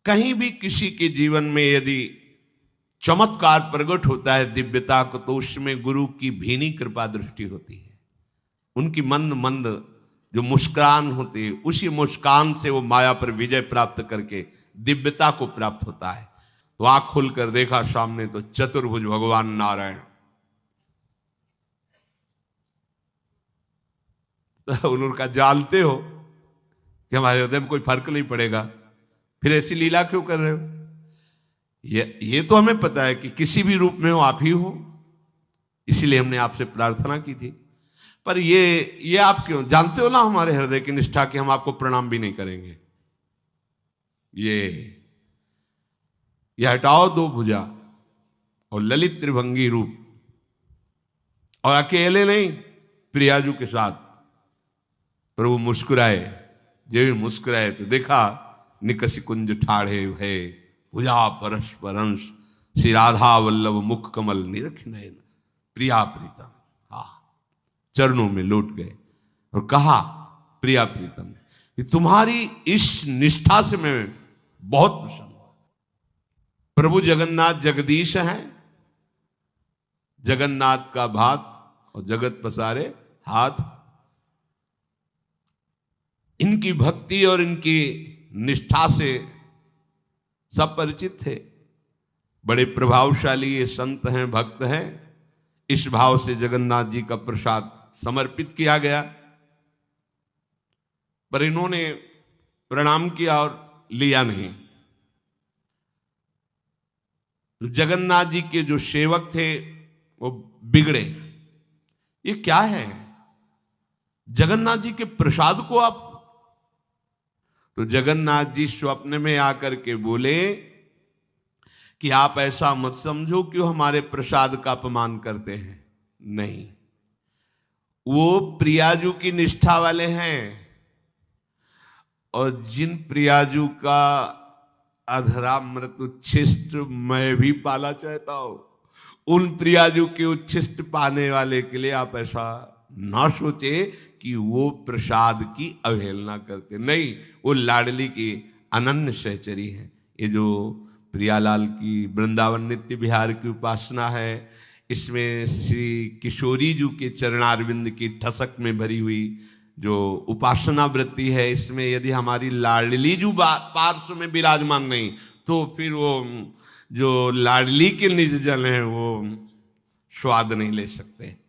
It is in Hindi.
कहीं भी किसी के जीवन में यदि चमत्कार प्रकट होता है दिव्यता को, तो उसमें गुरु की भीनी कृपा दृष्टि होती है। उनकी मंद मंद जो मुस्कान होती है, उसी मुस्कान से वो माया पर विजय प्राप्त करके दिव्यता को प्राप्त होता है। तो आंख खोलकर देखा सामने तो चतुर्भुज भगवान नारायण। तो उन्होंने कहा, जानते हो कि हमारे हृदय में कोई फर्क नहीं पड़ेगा, फिर ऐसी लीला क्यों कर रहे हो? ये तो हमें पता है कि किसी भी रूप में हो आप ही हो, इसीलिए हमने आपसे प्रार्थना की थी। पर ये आप क्यों? जानते हो ना हमारे हृदय की निष्ठा की, हम आपको प्रणाम भी नहीं करेंगे। ये हटाओ दो भुजा और ललित त्रिभंगी रूप, और अकेले नहीं, प्रियाजू के साथ। प्रभु मुस्कुराए। जब भी मुस्कुराए तो देखा निकसी कुंज ठाढ़े है, भुजा परस्पर अंश, श्री राधा वल्लभ मुख कमल निरख नयन, प्रिया प्रीतम। चरणों में लौट गए और कहा, प्रिया प्रीतम, कि तुम्हारी इस निष्ठा से मैं बहुत प्रसन्न हूं। प्रभु जगन्नाथ जगदीश हैं, जगन्नाथ का भात और जगत पसारे हाथ। इनकी भक्ति और इनकी निष्ठा से सब परिचित थे। बड़े प्रभावशाली ये संत हैं, भक्त हैं। इस भाव से जगन्नाथ जी का प्रसाद समर्पित किया गया, पर इन्होंने प्रणाम किया और लिया नहीं। तो जगन्नाथ जी के जो सेवक थे वो बिगड़े। ये क्या है? जगन्नाथ जी के प्रसाद को आप? तो जगन्नाथ जी स्वप्न में आकर के बोले कि आप ऐसा मत समझो कि वो हमारे प्रसाद का अपमान करते हैं। नहीं, वो प्रियाजू की निष्ठा वाले हैं, और जिन प्रियाजू का अधरामृत उच्छिष्ट मैं भी पाला चाहता हूं, उन प्रियाजू के उच्छिष्ट पाने वाले के लिए आप ऐसा ना सोचे कि वो प्रसाद की अवहेलना करते। नहीं, वो लाडली की अनन्य सहचरी है। ये जो प्रियालाल की वृंदावन नित्य विहार की उपासना है, इसमें श्री किशोरी जी के चरणारविंद की ठसक में भरी हुई जो उपासना वृत्ति है, इसमें यदि हमारी लाडली जो पार्श्व में विराजमान नहीं, तो फिर वो जो लाडली के निज जन है वो स्वाद नहीं ले सकते।